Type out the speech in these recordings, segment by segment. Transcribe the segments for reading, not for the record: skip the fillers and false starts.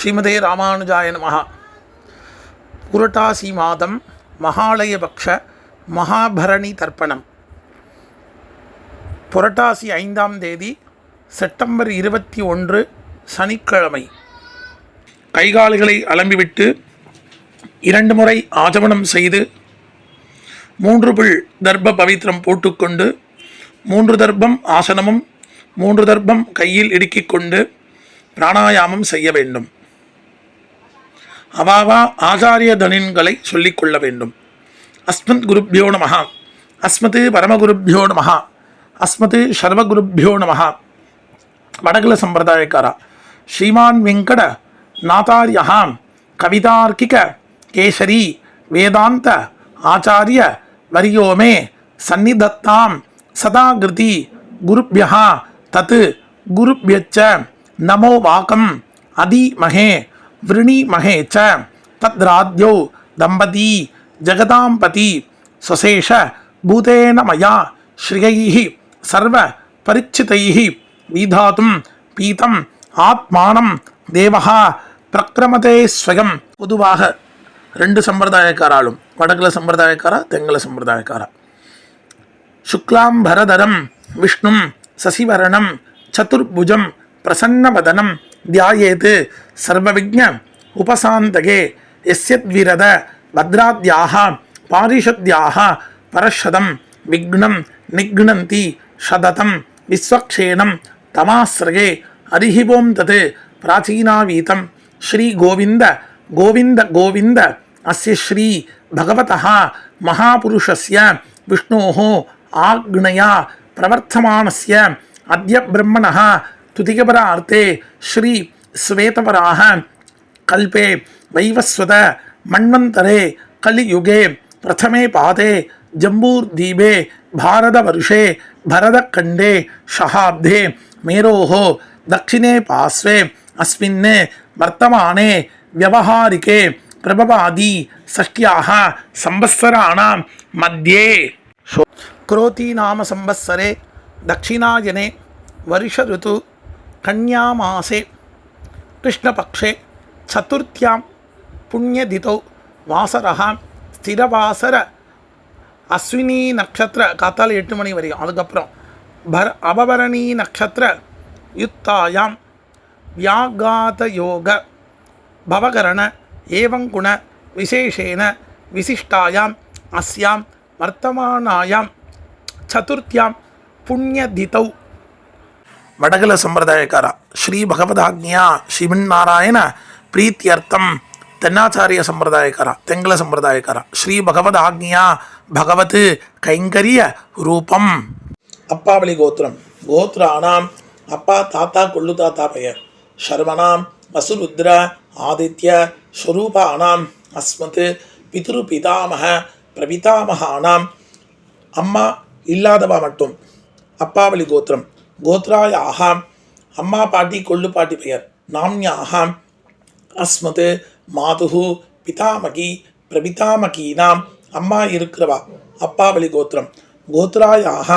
ஸ்ரீமதே ராமானுஜாய நமஹ. புரட்டாசி மாதம் மகாலயபக்ஷ மகாபரணி தர்ப்பணம். புரட்டாசி 5ஆம் தேதி செப்டம்பர் 21 சனிக்கிழமை. கைகால்களை அலம்பிவிட்டு 2 முறை ஆஜமனம் செய்து 3 பிள் தர்ப்ப பவித்திரம் போட்டுக்கொண்டு 3 தர்ப்பம் ஆசனமும் 3 தர்ப்பம் கையில் இடுக்கிக் கொண்டு பிராணாயாமம் செய்ய வேண்டும். அவாவா ஆச்சாரிய தனின்களை சொல்லிக்கொள்ள வேண்டும். அஸ்மத் குருப்யோ நமஹ, அஸ்மத் பரமகுருப்யோ நமஹ, அஸ்மத் சர்வகுருப்யோ நமஹ. வடகுல சம்பிரதாயக்கார ஸ்ரீமான் வெங்கட நாதார்யா கவிதார்க்கிக கேசரி வேதாந்த ஆச்சாரிய வரியோமே சந்நிதத்தாம் சதாகிருதி குருப்யா தத் குருப்யச்ச நமோ வாகம் அதிமஹே விருணிமஹே ச தத்ராத்யோ தம்பதி ஜகதாம்பதி ஸ்வசேஷ பூதேன மயா ஸ்ரீயைஹி சர்வ பரிச்சிதைஹி விதாதும் பீதம் ஆத்மானம் தேவஹா பிரக்ரமதே ஸ்வயம். பொதுவாக 2 சம்பிரதாயக்காராலும், வடகுல சம்பிரதாயக்காரா தெங்கல சம்பிரதாயக்காரா, சுக்லாம் பரதரம் விஷ்ணும் சசிவரணம் சதுர்புஜம் பிரசன்னவதனம் தியாயேத் சர்வவிக்ஞ உபசாந்தகே யஸ்யத்விரத பத்ராத்யாஹ பாரிஷத்யாஹ பரஷதம் விக்னம் நிக்னந்தி சததம் விஸ்வக்ஷேணம் தமாஸ்ரயே ஹரிஹி ஓம் தத் பிராச்சீனாவீதம் ஸ்ரீ கோவிந்த கோவிந்த கோவிந்த அஸ்ய ஸ்ரீ பகவதः மகாபுருஷஸ்ய விஷ்ணோः ஆக்ஞயா பிரவர்த்தமானஸ்ய அத்ய பிரம்மணः துதிகபரார்த்தே ஸ்ரீ ஸ்வேதபராஹ கல்பே வைவஸ்வத மன்வந்தரே கலியுகே பிரதமே பாதே ஜம்பூர்தீபே பாரதவர்ஷே பரதக்கண்டே ஷஹாப்தே மேரோः தக்ஷிணே பாஸ்வே அஸ்மின் வர்த்தமானே வியவஹாரிகே பிரபவாதி ஷஷ்ட்யாஹ சம்பத்சராணாம் மத்யே குரோதி நாம சம்பத்சரே தக்ஷிணாயனே வருஷ ருத்து கன்யாமாசே கிருஷ்ணபக்ஷே சதுர்த்தியாம் புண்ணியதிதௌ வாசரஹ ஸ்திரவாசர அஸ்வினி நட்சத்திர காத்தால் 8 மணி வரையும். அதுக்கப்புறம் அபபரணி நட்சத்திர யுத்தாயாம் வியாகாத யோக பவகரண ஏவங்குண விசேஷேன விசிஷ்டாயாம் அஸ்யாம் வர்த்தமானாயாம் சதுர்த்தியாம் புண்ணியதிதௌ. வடகுல சம்பிரதாயக்காரா ஸ்ரீ பகவதாக்ஞா ஸ்ரீமன்னாராயண பிரீத்தியர்த்தம். தென்னாச்சாரிய சம்பிரதாயக்காரா தெங்கல சம்பிரதாயக்காரா ஸ்ரீ பகவதாக்ஞா பகவத் கைங்கரிய ரூபம். அப்பாவளி கோத்திரம். கோத்ராணாம் அப்பா தாத்தா கொள்ளு தாத்தா பெயர். சர்வனாம் வசுருத்ர ஆதித்ய ஸ்வரூபானாம் அஸ்மத் பிதுரு பிதாமக பிரபிதாமகானாம். அம்மா இல்லாதவா மட்டும். அப்பாவளி கோத்திரம். கோத்ராயாக அம்மா பாட்டி கொள்ளு பாட்டி பெயர். நாம்யாக அஸ்மத் மாதுஹு பிதாமகி பிரபிதாமகீனாம். அம்மா இருக்கிறவா அப்பாவளி கோத்திரம். கோத்ராயாக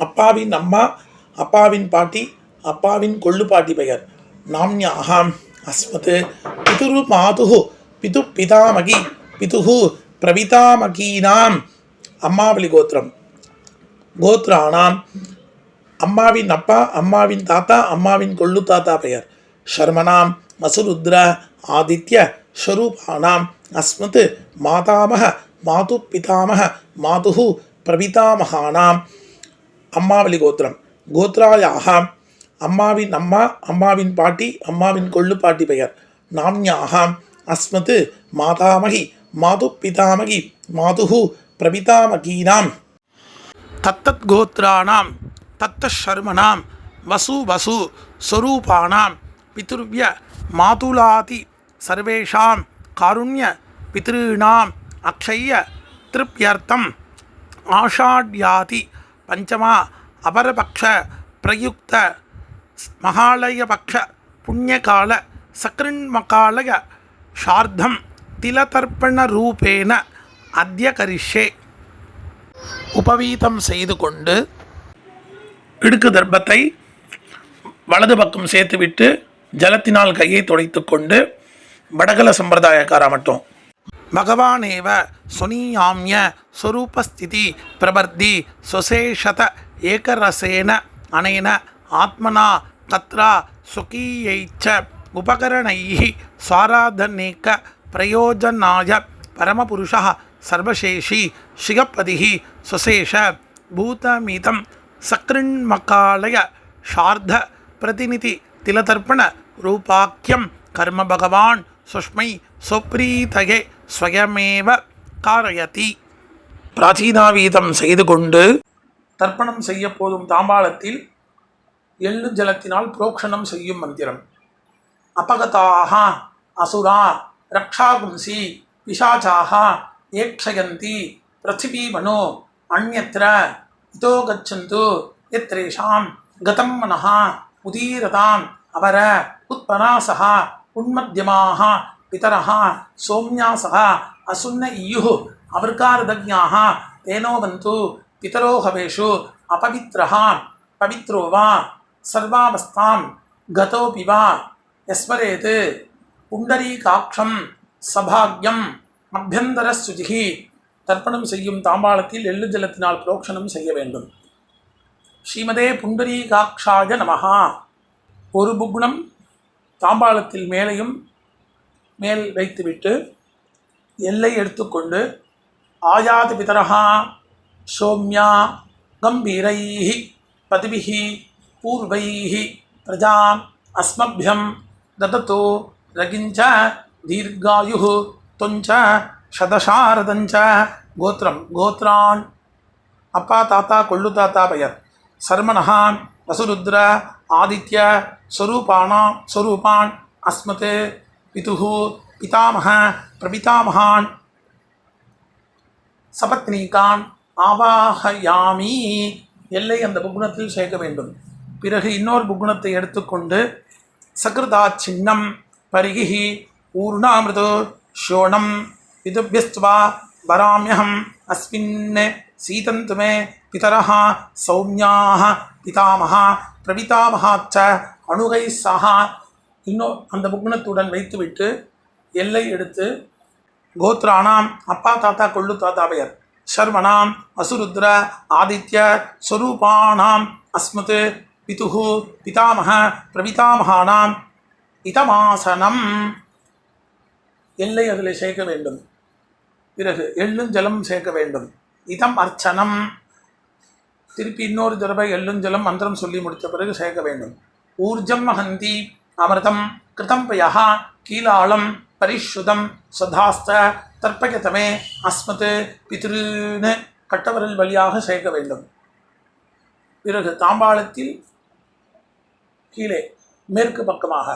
அப்பாவின் அம்மா அப்பாவின் பாட்டி அப்பாவின் கொள்ளு பாட்டி பெயர். நாம்யாக அஸ்மத் பிதுரு மாதுஹு பிது பிதாமகி பிதுஹு பிரபிதாமகீனாம். அம்மாவளி கோத்திரம். கோத்ராணாம் அம்மாவின் அப்பா அம்மாவின் தாத்தா அம்மாவின் கொள்ளு தாத்தா பெயர். சர்மனாம் மசுருத்ர ஆதித்ய ஸ்வரூபானாம் அஸ்மத் மாதாமக மாது பிதாமக மாதுஹு பிரபிதாமகானாம். அம்மாவளி கோத்திரம். கோத்ராயாக அம்மாவின் அம்மா அம்மாவின் பாட்டி அம்மாவின் கொள்ளு பாட்டி பெயர். நாம்யாக அஸ்மத் மாதாமகி மாது பிதாமகி மாதுஹு பிரபிதாமகீனாம். தத்தத் கோத்ராணாம் தத்தர்மனாம் வசு வசு ஸ்வரூபானாம் பிதுர்வ்ய மாதுலாதி சர்வேஷாம் காருண்ய பித்ருணாம் அக்ஷய திருப்யர்த்தம் ஆஷாட்யாதி பஞ்சமா அபரபக்ஷ பிரயுக்த மகாலயபக்ஷ புண்ணியகால சக்ருன்மகாலய ஷார்த்தம் திலதர்ப்பண ரூபேன அத்ய கரிஷ்யே. உபவீதம் செய்து கொண்டு இடுக்கு தர்ப்பத்தை வலது பக்கம் சேர்த்துவிட்டு ஜலத்தினால் கையை துடைத்து கொண்டு வடகல சம்பிரதாயக்காரா மட்டும் பகவானேவ சுனியாமிய ஸ்வரூபஸ்திதி பிரபர்தி சுசேஷத ஏகரசேன அனேன ஆத்மனா தத்ரா சுகீயைச்ச உபகரணைः ஸ்வாராதனேக பிரயோஜனாய பரமபுருஷः சர்வசேஷி ஸ்ரீகப்பதிः சுசேஷ பூதமிதம் சக்ருண்மகாலய ஷார்த பிரதிநிதி திலதர்ப்பண ரூபாக்கியம் கர்ம பகவான் சுஷ்மை சுப்ரீதகே ஸ்வயமேவ காரயதி. பிராச்சீனாவீதம் செய்து கொண்டு தர்ப்பணம் செய்ய போதும் தாம்பாளத்தில் எள்ளு ஜலத்தினால் புரோக்ஷணம் செய்யும் மந்திரம். அபகதாக அசுரா ரக்ஷாகும்சி பிசாச்சாக ஏக்ஷயந்தி பிருத்திவீமனோ அந்யத்ர இதோ கச்சந்து யத்ரேஷாம் கதம் மனஹ உதீரதாம் அவர உத்பராசஹ உன்மத்யமாக பிதரஹ சோம்யாசஹ அசுன்ன இயுः அவர்காரதஜ்ஞாः தேனோவந்து பிதரோ ஹவேஷு அபவித்ரஹ பவித்ரோ வா சர்வாவஸ்தாம் கதோபி வா யஸ்மரேத் புண்டரீகாட்சம் சபாக்யம் அபியந்தரஸ்துதிஹி. தர்ப்பணம் செய்யும் தாம்பாளத்தில் எள்ளு ஜலத்தினால் புரோக்ஷணம் செய்ய வேண்டும். ஸ்ரீமதே புண்டரீகாட்சாய நமஹா. ஒரு புக்னம் தாம்பாளத்தில் மேலையும் மேல் வைத்துவிட்டு எல்லை எடுத்துக்கொண்டு ஆயாதி பிதரஹா சோம்யா கம்பீரைஹி பதிபிஹி பூர்வைஹி பிரஜாம் அஸ்மப்யம் தததோ ரகிஞ்ச தீர்காயுः தொஞ்ச சதசாரதஞ்ச. கோத்திரம் கோத்ரான் அப்பா தாத்தா கொள்ளு தாத்தா பெயர். சர்மணஹ வசுருத்ர ஆதித்ய ஸ்வரூபான் அஸ்மத் பிதுः பிதாமஹ பிரபிதாமகான் சபத்னீகான் ஆவாஹயாமி. எல்லை அந்த புக்னத்தில் சேர்க்க வேண்டும். பிறகு இன்னொரு புக்னத்தை எடுத்துக்கொண்டு சகிருதா சின்னம் பரிகிஹி ஊர்ணாமிருதோ ஷோணம் விதுபியஸ்துவா வராமியஹம் அஸ்மின் சீதந்து மே பிதரஹ சௌம்யாஹ பிதாமஹ பிரபிதாமஹாச்ச அணுகை சஹா. இன்னும் அந்த புக்னத்துடன் வைத்துவிட்டு எல்லை எடுத்து கோத்ரானாம் அப்பா தாத்தா கொள்ளு தாத்தா பெயர். சர்வணாம் வசுருத்ர ஆதித்ய ஸ்வரூபானாம் அஸ்மத் பிதுः பிதாமஹ பிரபிதாமகானாம் இதமாசனம். எல்லை அதில் சேர்க்க வேண்டும். பிறகு எள்ளும் ஜலம் சேர்க்க வேண்டும். இதம் அர்ச்சனம். திருப்பி இன்னொரு தடவை எள்ளும் ஜலம் மந்திரம் சொல்லி முடித்த பிறகு சேர்க்க வேண்டும். ஊர்ஜம் மகந்தி அமிர்தம் கிருதம் பயா கீலாளம் பரிஷுதம் சுதாஸ்த தர்ப்பகதமே அஸ்மத் பித்ருன்னு கட்டவரல் வழியாக சேர்க்க வேண்டும். பிறகு தாம்பாளத்தில் கீழே மேற்கு பக்கமாக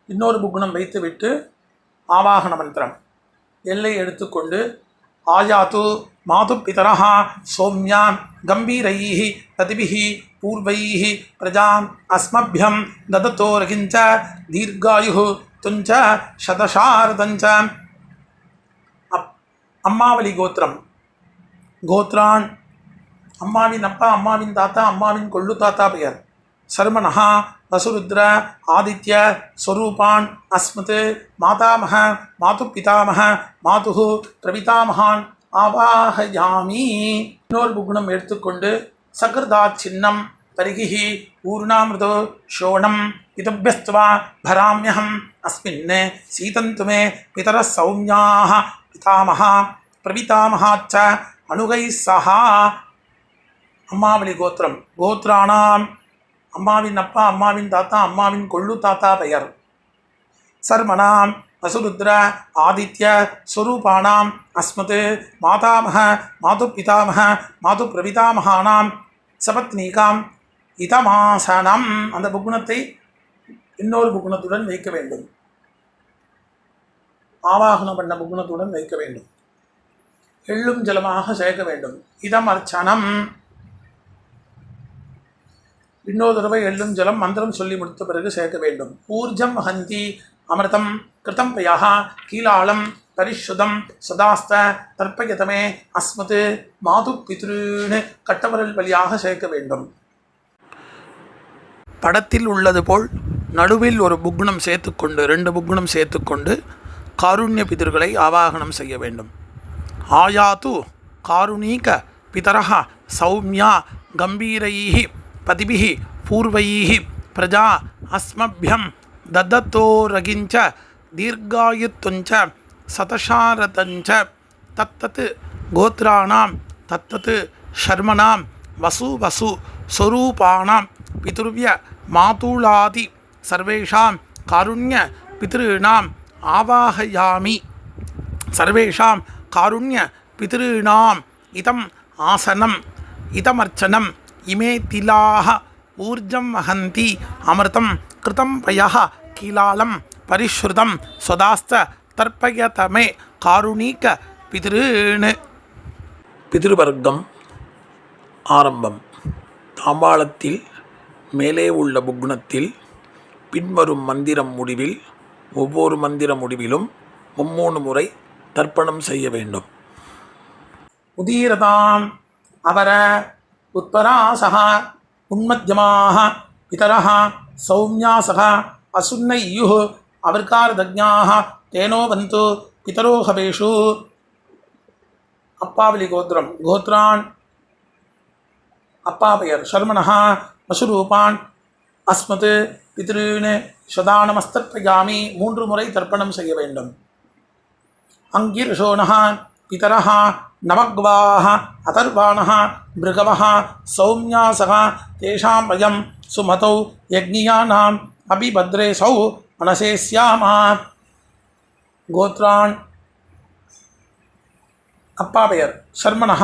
இன்னொரு புக்னம் வைத்துவிட்டு ஆவாகன மந்திரம் எல்லை எடுத்துக்கொண்டு ஆயாது மாது பிதரஹ சோம்யான் கம்பீரைஹி பதிபிஹி பூர்வைஹி பிரஜாம் அஸ்மப்யம் தததோ ரகிஞ்ச தீர்காயுः துஞ்ச சதசாரதஞ்ச. அம்மாவளி கோத்திரம் கோத்ரான் அம்மாவின் அப்பா அம்மாவின் தாத்தா அம்மாவின் கொள்ளு தாத்தா பெயர். சர்மணஹ வசுருத்ர ஆதித்ய ஸ்வரூபான் அஸ்மத் மாதாமஹ மாது பிதாமஹ மாதுः பிரபிதாமகான் ஆவாஹயாமி. இன்னொரு புக்னம் எடுத்துக்கொண்டு சகிருதா சின்னம் பரிகிஹி ஊர்ணாமிருதோ ஷோணம் இதபியஸ்துவா பராமியஹம் அஸ்மின் சீதந்து மே பிதரः சௌம்யாஹ பிதாமஹ பிரபிதாமஹாச்ச அணுகை சஹா. அம்மாவளி கோத்திரம் கோத்ரானாம் அம்மாவின் அப்பா அம்மாவின் தாத்தா அம்மாவின் கொள்ளு தாத்தா பெயர். சர்மணாம் வசுருத்ர ஆதித்ய ஸ்வரூபானாம் அஸ்மத் மாதாமஹ மாது பிதாமஹ மாது பிரபிதாமகானாம் சபத்னீகாம் இதமாசனம். அந்த புக்னத்தை இன்னொரு புக்னத்துடன் வைக்க வேண்டும். ஆவாகனம் பண்ண புக்னத்துடன் வைக்க வேண்டும். எள்ளும் ஜலமாக சேர்க்க வேண்டும். இதம் அர்ச்சனம். இன்னொரு தடவை எள்ளும் ஜலம் மந்திரம் சொல்லி முடித்த பிறகு சேர்க்க வேண்டும். ஊர்ஜம் வஹந்தி அமிர்தம் கிருதம் பயா கீலாளம் பரிஷுதம் சதாஸ்த தர்ப்பயதமே அஸ்மத் மாது பித்ருன்னு கட்டவரல் வழியாக சேர்க்க வேண்டும். படத்தில் உள்ளது போல் நடுவில் ஒரு புக்னம் சேர்த்துக்கொண்டு 2 புக்னம் சேர்த்துக்கொண்டு காருண்ய பிதர்களை ஆவாகனம் செய்ய வேண்டும். ஆயாது காருணீக பிதரஹ சௌமியா கம்பீரைஹி பதிபிஹி பூர்வைஹி பிரஜா அஸ்மபியம் ததத்தோரகிஞ்ச தீர்காயுத்துஞ்ச சதசாரதஞ்ச தத்தத் கோத்ராணாம் தத்தத் ஷர்மணாம் வசு வசு ஸ்வரூபாணாம் பிதுர்வ்ய மாதுளாதி சர்வேஷாம் காருண்ய பித்ருணாம் ஆவாஹயாமி. சர்வேஷாம் காருண்ய பித்ருணாம் இதம் ஆசனம் இதமர்ச்சனம் இமே திலாஹ ஊர்ஜம் வஹந்தி அமிர்தம் கிருதம் பயஹ கீலாலம் பரிஷ்ருதம் ஸ்வதாஸ்த தர்ப்பயதமே காருணீக பித்ருண். பிதிருவர்க்கம் ஆரம்பம். தாம்பாளத்தில் மேலே உள்ள புக்னத்தில் பின்வரும் மந்திரம் முடிவில் ஒவ்வொரு மந்திர முடிவிலும் 3 முறை தர்ப்பணம் செய்ய வேண்டும். உதீரதாம் அவர உத்பராசக உன்மத்யமாக பிதரஹ சௌமியாசக அசுன்னையுः அவர்காரதஜ்ஞாः தேனோ வந்து பிதரோ ஹவேஷு. அப்பாவலி கோத்திரம். கோத்ரான் அப்பா பெயர் ஷர்மணஹ மசுரூபான் அஸ்மத் பித்ருன் சதானமஸ்தர்ப்பயாமி. 3 முறை தர்ப்பணம் செய்ய வேண்டும். அங்கிர்ஷோணஹ பிதரஹ நவக்வாஹ அதர்வாணஹ மிருகவஹ சௌமியாசக தேஷாம் வயம் சுமதௌ யக்ஞியானாம் அபிபத்ரேசௌ மனசேஸ்யாமா. கோத்ரான் அப்பா பெயர் ஷர்மணஹ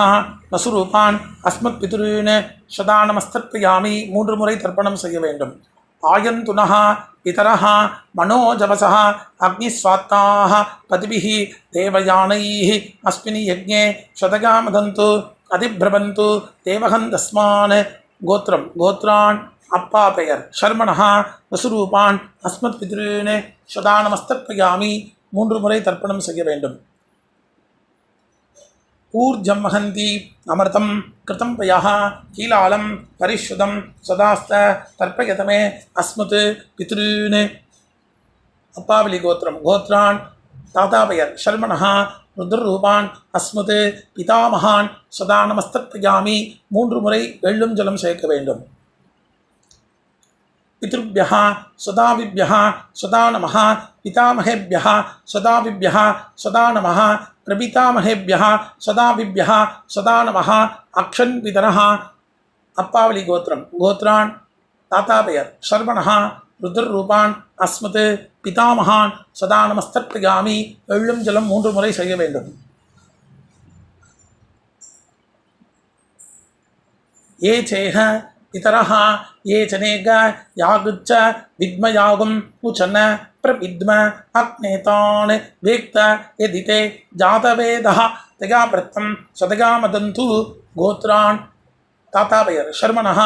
மசுரூபான் அஸ்மத் பித்ருன் சதானமஸ்தர்ப்பயாமி. 3 முறை தர்ப்பணம் செய்ய வேண்டும். ஆயந்துனஹ பிதரஹ மனோஜவசஹ அக்னிஸ்வாத்தாஹ பதிபிஹி தேவயானைஹ அஸ்மினி யஜ்ஞே ஸ்வதகாமதந்து அதிப்ரபந்து தேவகந்தஸ்மான். கோத்திரம். கோத்ரான் அப்பா பெயர் ஷர்மணஹ மசுரூபான் அஸ்மத் பித்ருன் சதானமஸ்தர்ப்பயாமி. 3 முறை தர்ப்பணம் செய்ய வேண்டும். ஊர்ஜம் வஹந்தி அமிர்தம் கிருதம் பயஹ கீலாலம் பரிஷ்ருதம் சதாஸ்த தர்ப்பயதமே அஸ்மத் பித்ருன். அப்பாவலி கோத்திரம். கோத்ரான் தாத்தா பெயர் ஷர்மணஹ ருத்ரரூபான் அஸ்மத் பிதாமகான் சதானமஸ்தர்ப்பயாமி. 3 முறை எள்ளும் ஜலம் சேர்க்க வேண்டும். பித்ருभ्यः சதாவிभ्यः சதா நமः பிதாமகேभ्यः சதாவிभ्यः சதா நமः பிரபிதாமகேभ्यः சதாவிभ्यः சதா நமः அக்ஷன் பிதரஹ. அப்பாவலி கோத்திரம். கோத்ரான் தாத்தா பெயர் ஷர்மணஹ ருத்ரரூபான் அஸ்மத் பிதாமகான் சதானமஸ்தர்ப்பயாமி. எள்ளும் ஜலம் 3 முறை செய்ய வேண்டும். ஏ சேஹ பிதரஹ ये चनेग यागुच्च विद्मयागुम् उचन प्रविद्म अग्नेतान् वेक्त यदिते जातवेदः तगाप्रत्तं सदगामदन्तु. गोत्रान् ताता பெயர் ஷர்மணஹ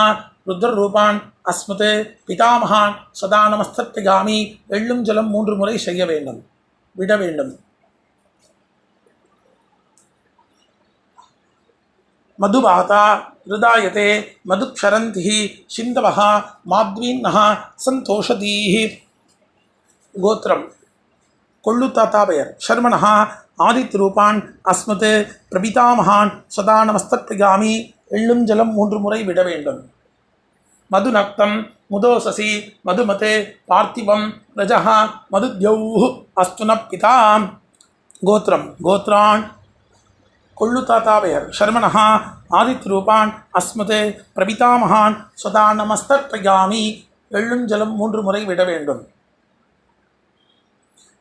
ருத்ரரூபான் அஸ்மத் பிதாமகான் சதானமஸ்தர்ப்பயாமி. எள்ளும் ஜலம் 3 முறை செய்ய வேண்டும். விட வேண்டும். மதுபாதா ஹிருதாயதே மதுக்ஷரந்திஹ சிந்தவஹ மாத்வீன்னஹ சந்தோஷதீஹ. கோத்திரம். கொள்ளு தாத்தா பெயர் ஷர்மணஹ ஆதித்ரூபான் அஸ்மத் பிரபிதாமகான் சதானமஸ்தர்ப்பயாமி. எள்ளும் ஜலம் 3 முறை விட வேண்டும். மதுநக்தம் முதோசசி மதுமதே பார்த்திவம் ரஜஹ மதுத்யௌஹ அஸ்துன பிதா. கோத்திரம். கோத்ரான் கொள்ளு தாத்தா பெயர் ஷர்மணஹ ஆதித்ரூபான் அஸ்மத் பிரபிதாமகான் சதானமஸ்தர்ப்பயாமி. எள்ளும் ஜலம் 3 முறை விட வேண்டும்.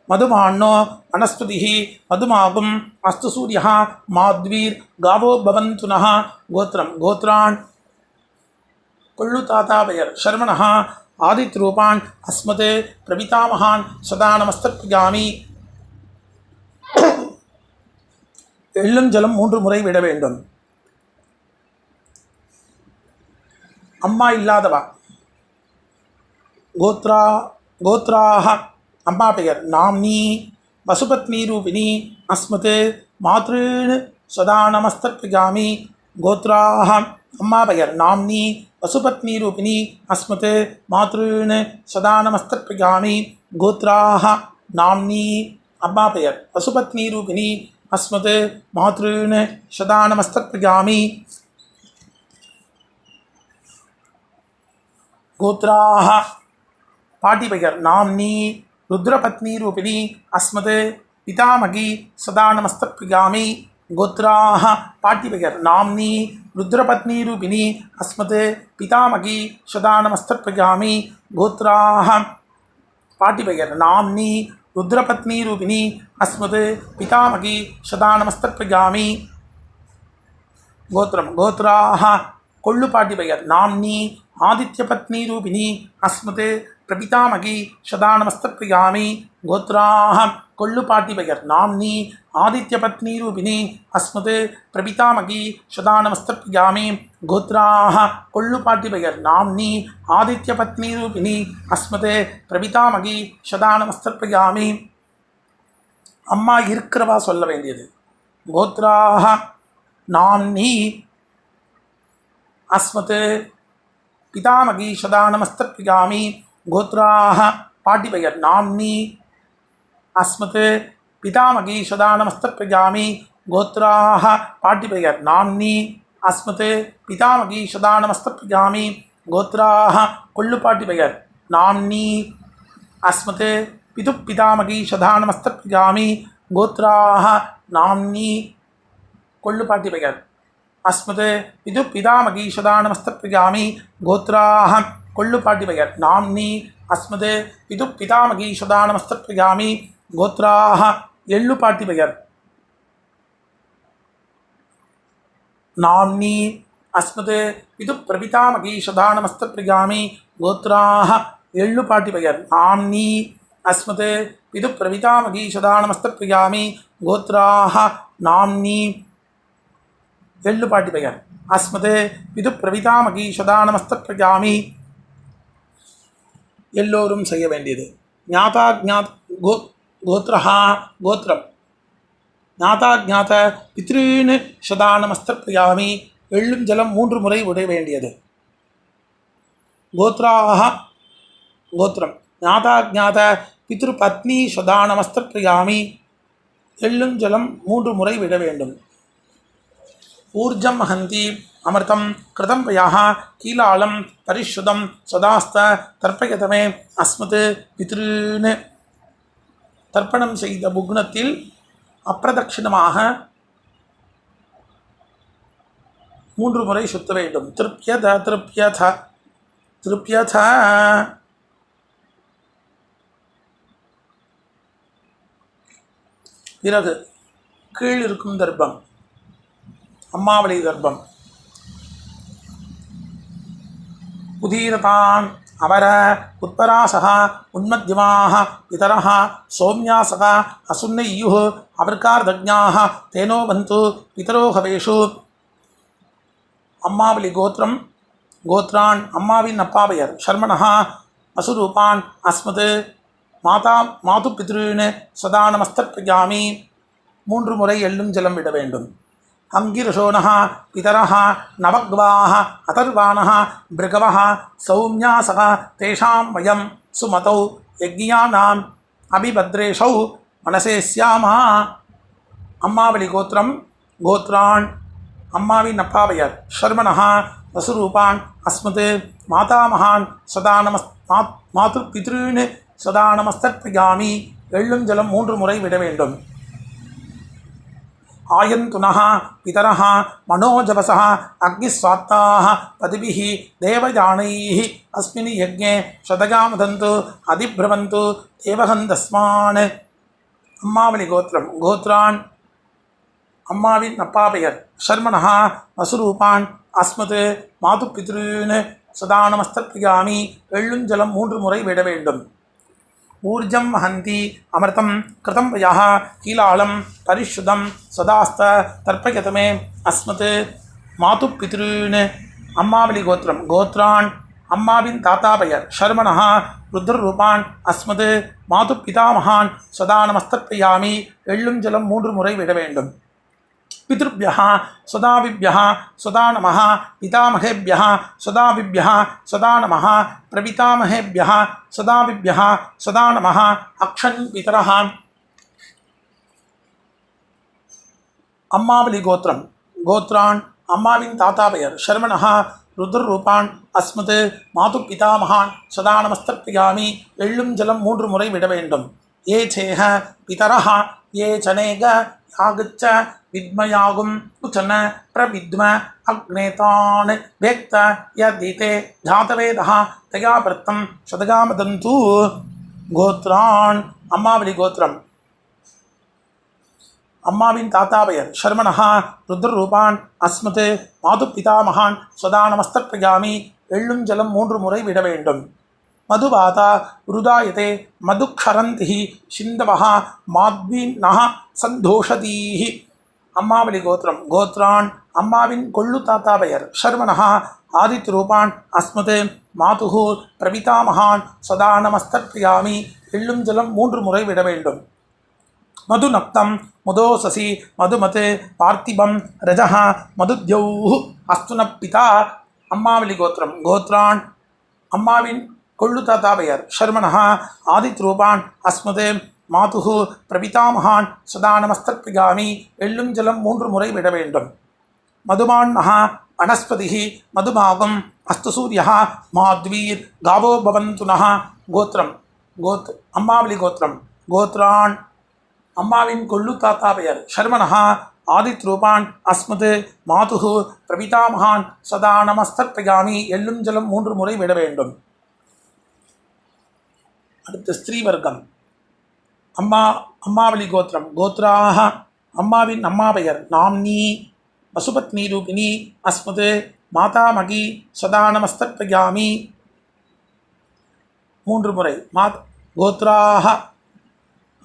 மதுமாண்ணோ வனஸ்பதிஹ மதுமாகும் அஸ்து சூரியஹ மாத்வீர் காவோ பவந்துனஹ. கோத்திரம். கோத்ரான் கொள்ளு தாத்தா பெயர் ஷர்மணஹ ஆதித்ரூபான் அஸ்மத் பிரபிதாமகான் சதானமஸ்தர்ப்பயாமி. எள்ளும் ஜலம் 3 முறை விட வேண்டும். அம்மா இல்லாதவா. கோத்ராஹ அம்மா பெயர் நாம்னி வசுபத்னி ரூபிணி அஸ்மத் மாத்ருன் சதானமஸ்தர்ப்பயாமி. கோத்ராஹ அம்மா பெயர் நாம்னி வசுபத்னி ரூபிணி அஸ்மத் மாத்ருன் சதா நமஸ்தர்ப்பயாமி கோத்ராஹ நாம்னி அம்மா பெயர் வசுபத்னி ரூபிணி அஸ்மத் மாத்ருன் சதா நமஸ்தர்ப்பயாமி கோத்ராஹ பாட்டி பெயர் நாம்னி ருத்ரபத்னி ரூபிணி அஸ்மத் பிதாமகி சதா நமஸ்தர்ப்பயாமி கோத்ராஹ பாட்டி பெயர் நாம்னி ருத்ரபத்னி ரூபிணி அஸ்மத் பிதாமகி சதா நமஸ்தர்ப்பயாமி கோத்ராஹ பாட்டி பெயர் நாம்னி ருத்ரபத்னி ரூபிணி அஸ்மத் பிதாமகி சதா நமஸ்தர்ப்பயாமி கோத்ரம் கோத்ராஹ கொள்ளு பாட்டி பெயர் நாம்னி ஆதித்யபத்னி ரூபிணி அஸ்மத் பிரபிதாமகி சதா நமஸ்தர்ப்பயாமி கோத்ராஹ கொள்ளு பாட்டி பெயர் நாம்னி ஆதித்யபத்னி ரூபிணி அஸ்மத் பிரபிதாமகி சதா நமஸ்தர்ப்பயாமி கோத்ராஹ கொள்ளு பாட்டி பெயர் நாம்னி ஆதித்யபத்னி ரூபிணி அஸ்மத் பிரபிதாமகி சதா நமஸ்தர்ப்பயாமி அம்மா இருக்கிறவா சொல்ல வேண்டியது. கோத்ராஹ நாம்னி அஸ்மத் பிதாமகி சதா நமஸ்தர்ப்பயாமி கோத்ராஹ பாட்டி பெயர் நாம்னி அஸ்மத் பிதாமகி சதா நமஸ்தர்ப்பயாமி கோத்ராஹ பாட்டி பெயர் நாம்னி அஸ்மத் பிதாமகி சதா நமஸ்தர்ப்பயாமி கோத்ராஹ கொள்ளு பாட்டி பெயர் நாம்னி அஸ்மத் பிது பிதாமகி சதா நமஸ்தர்ப்பயாமி கோத்ராஹ நாம்னி கொள்ளு பாட்டி பெயர் அஸ்மத் பிது பிதாமகி சதா நமஸ்தர்ப்பயாமி கோத்ராஹ கொள்ளு பாட்டி பெயர் நாம்னி அஸ்மத் பிது பிதாமகி சதா நமஸ்தர்ப்பயாமி கோத்ராஹ எள்ளு பாட்டி பெயர் நாம்னி அஸ்மத் பிது பிரபிதாமகி சதா நமஸ்தர்ப்பயாமி கோத்ராஹ எள்ளு பாட்டி பெயர் நாம்னி அஸ்மத் பிது பிரபிதாமகி சதா நமஸ்தர்ப்பயாமி கோத்ராஹ நாம்னி எள்ளு பாட்டி பெயர் அஸ்மத் பிது பிரபிதாமகி சதா நமஸ்தர்ப்பயாமி எல்லோரும் செய்ய வேண்டியது. ஞாதா ஜாத் கோத்ரஹா கோத்ரம் ஞாதா ஜாத பித்ருன்னு சதா நமஸ்தர்ப்பயாமி எள்ளும் ஜலம் 3 முறை விட வேண்டியது. கோத்ராஹ கோத்ரம் ஞாதா ஜாத பித்ரு பத்னி சதா நமஸ்தர்ப்பயாமி எள்ளும் ஜலம் 3 முறை விட வேண்டும். ஊர்ஜம் ஹந்தி அமிர்தம் கிருதம் பயாஹ கீலாலம் பரிஷுதம் சதாஸ்த தர்ப்பயதமே அஸ்மத் பித்ருன்னு தர்ப்பணம் செய்த புக்னத்தில் அப்பிரதட்சிணமாக 3 முறை சுத்த வேண்டும். திருப்யத திருப்யத திருப்யத பிறகு கீழ் இருக்கும் தர்ப்பம் அம்மாவளி தர்ப்பம் உதீரதான் அவர உத்பராசக உன்மத்யமாக பிதரः சௌம்யாசக அசுன்னையுः அவர்கார்தஜ்ஞாः தேனோ பந்து பிதரோ ஹவேஷு. அம்மாவளி கோத்திரம் கோத்ரான் அம்மாவின் அப்பா பெயர் ஷர்மணः அசுரூபான் அஸ்மத் மாது பித்ருன்னு சதா நமஸ்தர்ப்பயாமி 3 முறை எள்ளும் ஜலம் விட வேண்டும். அங்கிரசோனः பிதரः நவக்வாः அதர்வாணः பிருகவः சௌம்யாசக தேஷாம் வயம் சுமதௌ யக்ஞானாம் அபிபத்ரேஷௌ மனசே ஸ்யாமா. அம்மாவளி கோத்திரம் கோத்ரான் அம்மாவின் அப்பா பெயர் ஷர்மணः வசுரூபான் அஸ்மத் மாதாமகான் சதா மாது பித்ருன்னு சதா நமஸ்தர்ப்பயாமி எள்ளும் ஜலம் 3 முறை விட வேண்டும். ஆயந்துனः பிதரः மனோஜவசः அக்னிஸ்வாத்தாः பதிபிः தேவயானைः அஸ்மின் யஜ்ஞே சதகாமதந்து அதிப்ரவந்து தேவகந்தஸ்மான். அம்மாவளி கோத்திரம் கோத்ரான் அம்மாவின் அப்பா பெயர் ஷர்மணः வசுரூபான் அஸ்மத் மாது பித்ருன்னு சதா நமஸ்தர்ப்பயாமி எள்ளும் ஜலம் 3 முறை விட வேண்டும். ஊர்ஜம் வஹந்தி அமிர்தம் கிருதம் வயः கீலாலம் பரிஷுதம் சதாஸ்த தர்ப்பயதமே அஸ்மத் மாது பித்ருன்னு. அம்மாவளி கோத்திரம் கோத்ரான் அம்மாவின் தாத்தா பெயர் ஷர்மணः ருத்ரரூபான் அஸ்மத் மாது பிதாமகான் சதா நமஸ்தர்ப்பயாமி எள்ளும் ஜலம் 3 முறை விட வேண்டும். पितृभ्यः सदाविभ्यः सदा नमः पितामहेभ्यः सदाविभ्यः सदा नमः प्रपितामहेभ्यः सदाविभ्यः सदा नमः अक्षन् पितरः अम्मावली गोत्रम गोत्रान् अम्माविन ताता पेयर शर्मणः रुद्ररूपान् अस्मत् मातु पितामहान् सदा नमस्तर्पयामि एल्लुम जलम 3 मुறை விட வேண்டும் ये चेह पितरः ये चनेग यागच्च विद्मयागुम उचन प्रविद्म अग्नेतान् वेक्त यदिते जातवेदः तया व्रतं शतगामदन्तु गोत्रान् अम्मावली गोत्रम अम्माविन ताता पेयर शर्मणः रुद्ररूपान् अस्मत् मातु पितामहान् सदा नमस्तर्पयामि एल्लुम जलम 3 मुறை விட வேண்டும் मधुवाता रुदायते मधुक्षरन्तिः सिन्धवः माद्वीनः सन्दोषतीः अम्मावली गोत्रम गोत्रान् अम्माविन कोल्लु ताता पेयर शर्मणः आदित्यरूपान् अस्मत् मातुः प्रपितामहान् सदा नमस्तर्पयामि एल्लुम जलम 3 मुறை விட வேண்டும் मधुनक्तं मधोससी मधुमते पार्थिवं रजः मधुद्यौः अस्तुन पिता अम्मावली गोत्रम गोत्रान् अम्माविन कोल्लु ताता पेयर शर्मणः आदित्यरूपान् अस्मत् मातुः प्रपितामहान् सदा नमस्तर्पयामि एल्लुम जलम 3 मुறை விட வேண்டும் मधुमान्नः वनस्पतिः मधुमागम अस्तु सूर्यः माध्वीर् गावो भवन्तु नः गोत्रम अम्मावली गोत्रम गोत्रान् अम्माविन कोल्लु ताता पेयर शर्मणः आदित्यरूपान् अस्मत् मातुः प्रपितामहान् सदा नमस्तर्पयामि एल्लुम जलम 3 मुறை விட வேண்டும் அடுத்து ஸ்திரீ வர்க்கம் अम्मावली गोत्रम गोत्राः अम्माविन अम्मा पेयर नाम्नी वसुपत्नी रूपिणी अस्मत् मातामही सदा नमस्तर्पयामि 3 मुறை गोत्राः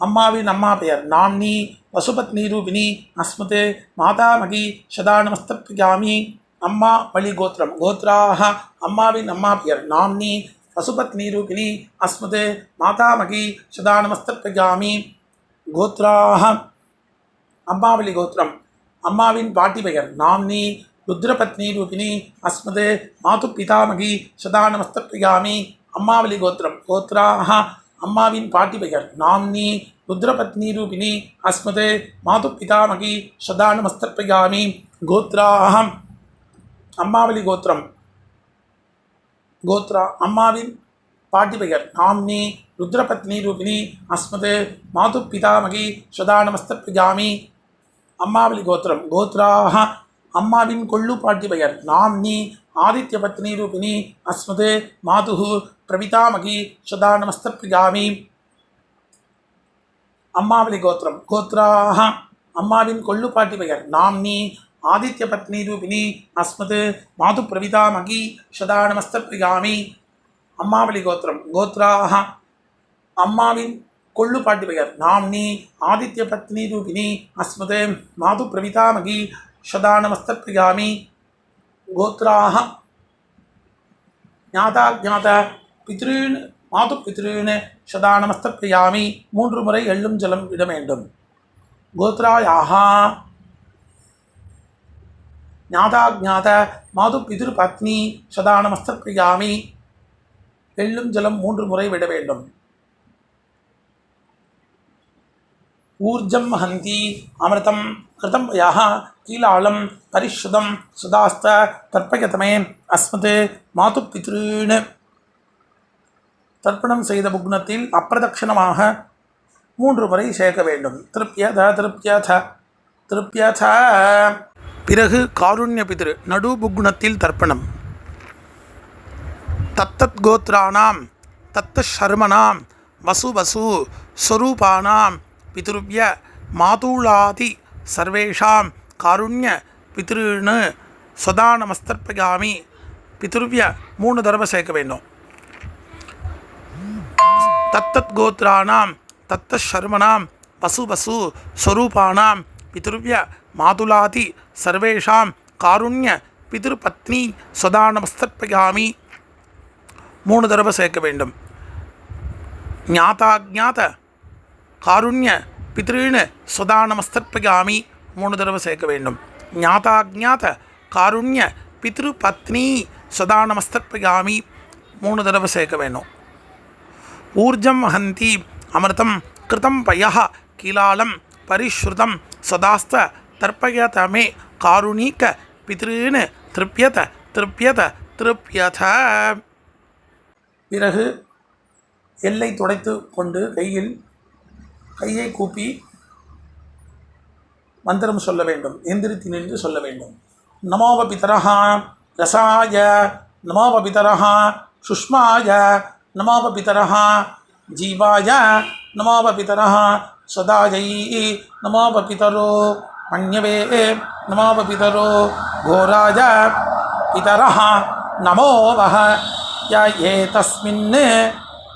अम्माविन अम्मा पेयर नाम्नी वसुपत्नी रूपिणी अस्मत् मातामही सदा नमस्तर्पयामि अम्मावली गोत्रम गोत्राः अम्माविन अम्मा पेयर नाम्नी वसुपत्नी रूपिणी अस्मत् मातामही सदा नमस्तर्पयामि गोत्राः अम्मावली गोत्रम अम्माविन पाटी पेयर नाम्नी रुद्रपत्नी रूपिणी अस्मत् मातु पितामही सदा नमस्तर्पयामि अम्मावली गोत्रम गोत्राः अम्माविन पाटी पेयर नाम्नी रुद्रपत्नी रूपिणी अस्मत् मातु पितामही सदा नमस्तर्पयामि गोत्राः अम्मावली गोत्रम गोत्रा अम्माविन पाटी पेयर नाम्नी रुद्रपत्नी रूपिणी अस्मत् मातु पितामही सदा नमस्तर्पयामि अम्मावली गोत्रम गोत्राः अम्माविन कोल्लु पाटी पेयर नाम्नी आदित्यपत्नी रूपिणी अस्मत् मातुः प्रपितामही सदा नमस्तर्पयामि अम्मावली गोत्रम गोत्राः अम्माविन कोल्लु पाटी पेयर नाम्नी आदित्यपत्नी रूपिणी अस्मत् मातु प्रपितामही सदा नमस्तर्पयामि अम्मावली गोत्रम गोत्राः अम्माविन कोल्लु पाटी पेयर नाम्नी आदित्यपत्नी रूपिणी अस्मत् मातु प्रपितामही सदा नमस्तर्पयामि गोत्राः ज्ञाता ज्ञात पितॄन् मातु पितॄन् सदा नमस्तर्पयामि 3 मुறை एल्लुम जलम விட வேண்டும் गोत्रायाः ज्ञाता ज्ञात मातु पितृपत्नी सदा नमस्तर्पयामि एल्लुम जलम 3 मुறை விட வேண்டும் ऊर्जं हन्ति अमृतं कृतं यः कीलालं परिशुद्धं सदास्त तर्पयतमे अस्मत् मातु पितॄन् தர்ப்பணம் செய்த புக்னத்தில் அப்பிரதட்சணமாக 3 முறை சேர்க்க வேண்டும் திருப்யத திருப்யத திருப்யத பிறகு காருண்ய பித்ரு நடு புக்னத்தில் தர்ப்பணம் தத்தத் கோத்ராணாம் தத்த ஷர்மணாம் வசு வசு ஸ்வரூபானாம் பித்ருப்ய மாதுளாதி சர்வேஷாம் காருண்ய பித்ருன்னு சதா நமஸ்தர்ப்பயாமி பித்ருப்ய 3 தடவை சேர்க்க வேண்டும் तत्तत् गोत्राणां तत्त शर्मणां वसु वसु स्वरूपाणां पितृव्य मातुलाति सर्वेषां कारुण्य पितृपत्नी सदा नमस्तर्पयामि 3 தடவை சேர்க்க வேண்டும் ज्ञाता ज्ञात कारुण्य पितॄन् सदा नमस्तर्पयामि 3 தடவை சேர்க்க வேண்டும். ஞாதாஜ்ஞாத காருண்ய பித்ரு பத்னி சதா நமஸ்தர்ப்பயாமி 3 தடவை சேர்க்க வேண்டும். ஊர்ஜம் வஹந்தி அமிர்தம் கிருதம் பயः கீலாலம் பரிஸ்ருதம் சதாஸ்த தர்ப்பயத மே காருணீக பித்ருன்னு திருப்யத திருப்யத திருப்யத. பிறகு எல்லை துடைத்து கொண்டு கையை கூப்பி மந்திரம் சொல்ல வேண்டும். எந்திரித்து நின்று சொல்ல வேண்டும். நமோவ பிதரஹ ரசாய நமோவ பிதரஹ சுஷ்மாய நமோவ பிதரஹ ஜீவாய நமோவ பிதரஹ சதாயை நமோவ பிதரோ மன்யவே நமோவ பிதரோ கோராய பிதரஹ நமோவஹ ய ஏதஸ்மின்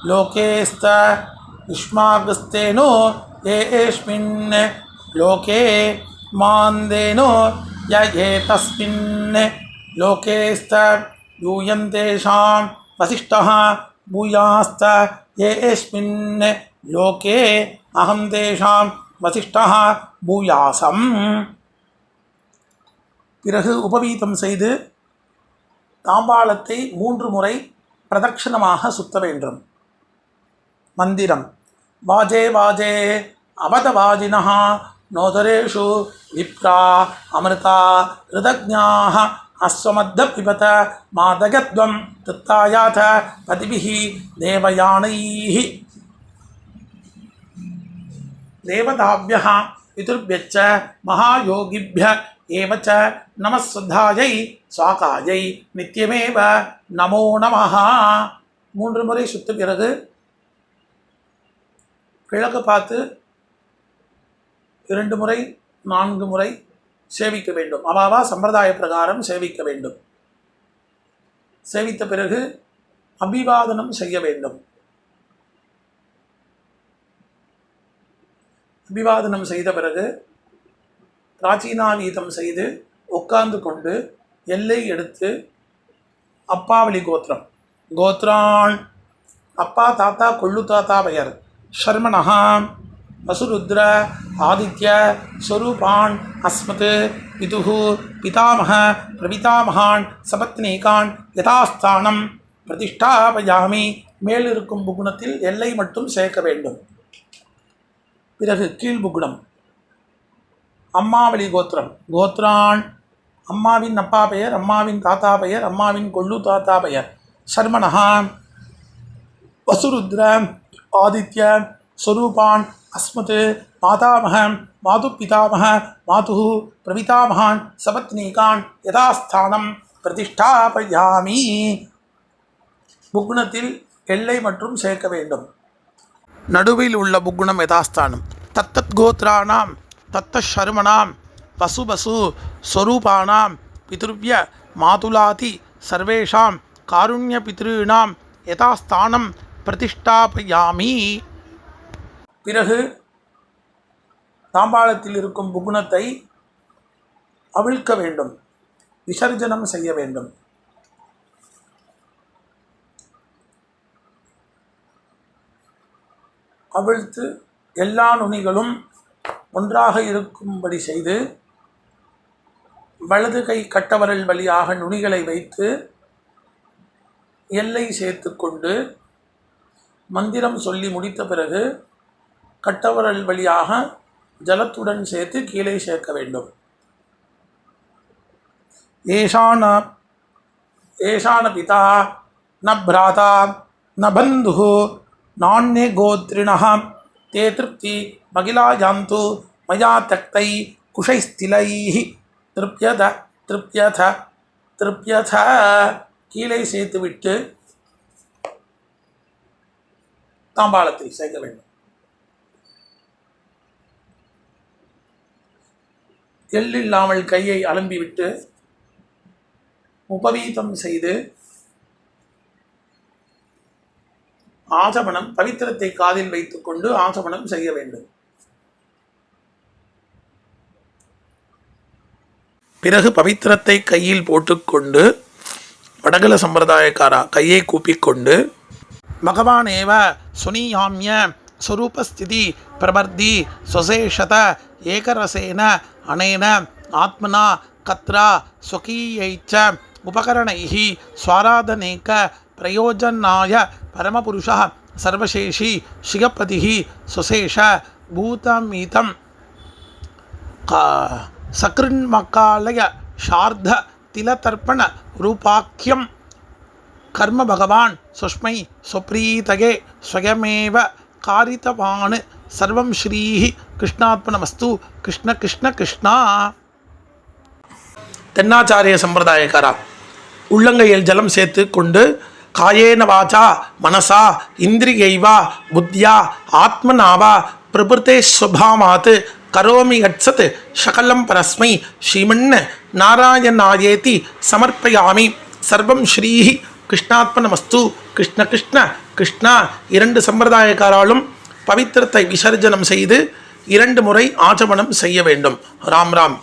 லோகேஸ்த யுஷ்மாகஸ்தேனோ ஏஸ்மின் லோகே மாந்தேனோ ய ஏதஸ்மின் லோகேஸ்த யூயந்தேஷாம் வசிஷ்டः பூயாஸ்த ஏஸ்மின் லோகே அகம் தேஷாம் வசிஷ்டः பூயாசம். பிறகு உபவீதம் செய்து தாம்பாளத்தை 3 முறை பிரதட்சணமாக சுத்த வேண்டும். மந்திரம் வாஜே வாஜே அவதவாஜினः நோதரேஷு விப்ரா அமிர்தா ரிதஜ்ஞாः அஸ்வமத்த பிபத மாதகத்வம் தத்தாயாத பதிபிஹி தேவயானைः தேவதாभ्यः பிதுர்भ्यश्च மகாயோகிभ्य ஏவ ச நமஸ்வத்தாயை ஸ்வாகாயை நித்யமேவ நமோ நமஹ. 3 முறை சுத்த பிறகு கிழக்கு பார்த்து 2 முறை 4 முறை சேவிக்க வேண்டும். அவாவா சம்பிரதாய பிரகாரம் சேவிக்க வேண்டும். சேவித்த பிறகு அபிவாதனம் செய்ய வேண்டும். அபிவாதனம் செய்த பிறகு பிராச்சீனாவீதம் செய்து உட்கார்ந்து கொண்டு எல்லை எடுத்து அப்பாவளி கோத்ரான் அப்பா தாத்தா கொள்ளு தாத்தா பெயர் ஷர்மணஹ வசுருத்ர ஆதித்ய ஸ்வரூபான் அஸ்மத் பிதுஹு பிதாமஹ பிரபிதாமகான் சபத்னீகான் யதாஸ்தானம் பிரதிஷ்டாபயாமி. மேலிருக்கும் புகுணத்தில் எல்லை மட்டும் சேர்க்க வேண்டும். பிறகு கீழ் புகுணம் அம்மாவளி கோத்ரான் அம்மாவின் அப்பா பெயர், அம்மாவின் தாத்தா பெயர், அம்மாவின் கொள்ளு தாத்தா பெயர் ஷர்மணஹ வசுருத்ர ஆதித்ய ஸ்வரூபான் அஸ்மத் மாதாமஹ மாது பிதாமஹ மாது பிரபிதாமகான் சபத்னீகான் யதாஸ்தானம் பிரதிஷ்டாபயாமி. புக்னத்தில் எல்லை மற்றும் சேர்க்க வேண்டும். நடுவில் உள்ள புக்னம் யதாஸ்தானம். தத்தத் கோத்ரானாம் தத்த ஷர்மணாம் வசு ஸ்வரூபானாம் பித்ருவ்ய மாதுலாதி சர்வேஷாம் காருண்ய பித்ருணாம் யதாஸ்தானம் பிரதிஷ்டாபயாமி. பிறகு தாம்பாளத்தில் இருக்கும் புகுணத்தை அவிழ்க்க வேண்டும். விசர்ஜனம் செய்ய வேண்டும். அவிழ்த்து எல்லா நுனிகளும் ஒன்றாக இருக்கும்படி செய்து வலது கை கட்டவரல் வழியாக நுனிகளை வைத்து எல்லை சேர்த்து கொண்டு மந்திரம் சொல்லி முடித்த பிறகு கட்டவரல் வழியாக ஜலத்துடன் சேர்த்து கீழே சேர்க்க வேண்டும். ஏஷான பிதா ந பிராதா ந பந்து நான்யே கோத்ரிணः தே திருப்தி மகிழாயாந்து மயா தக்தை குஷைஸ்திலைः திருப்யத திருப்யத திருப்யத. கீழே சேர்த்துவிட்டு தாம்பாளத்தில் சேர்க்க வேண்டும். எள்ளில்லாமல் கையை அலம்பிவிட்டு உபவீதம் செய்து ஆசமனம் பவித்திரத்தை காதில் வைத்துக்கொண்டு ஆசமனம் செய்ய வேண்டும். பிறகு பவித்திரத்தை கையில் போட்டுக்கொண்டு வடகல சம்பிரதாயக்காரா கையை கூப்பிக்கொண்டு பகவானேவ சுனியாமிய ஸ்வரூபஸ்திதி பிரபர்தி ஸ்வசேஷத ஏகரசேன அனேன ஆத்மனா கத்ரா ஸ்வகீயைச்ச உபகரணைः ஸ்வாராதனேக பிரயோஜனாய பரமபுருஷः சர்வசேஷி ஸ்ரீயப்பதிः சுசேஷ பூதமீதம் சக்ருன்மக்காலய ஷார்த திலதர்ப்பண ரூபாக்கியம் கர்ம பகவான் சுஷ்மை சுப்ரீதகே ஸ்வயமேவ காரிதவான் சர்வம் ஸ்ரீஹி கிருஷ்ணாத்மனமஸ்து. கிருஷ்ண கிருஷ்ண கிருஷ்ணா. தென்னாச்சாரிய சம்பிரதாயக்காரா, உள்ளங்கையில் ஜலம் சேர்த்து கொண்டு காயேன வாச்சா மனசா இந்திரியைவா புத்தியா ஆத்மனாவா பிரபுத்தே ஸ்வபாவாத் கரோமி யத்சத் சகலம் பரஸ்மை ஸ்ரீமன் நாராயணாயேதி சமர்ப்பயாமி. சர்வம் ஸ்ரீஹி கிருஷ்ணாத்மனமஸ்து. கிருஷ்ண கிருஷ்ண கிருஷ்ணா. 2 சம்பிரதாயக்காராலும் பவித்திரத்தை விசர்ஜனம் செய்து 2 முறை ஆச்சமனம் செய்ய வேண்டும். ராம் ராம்.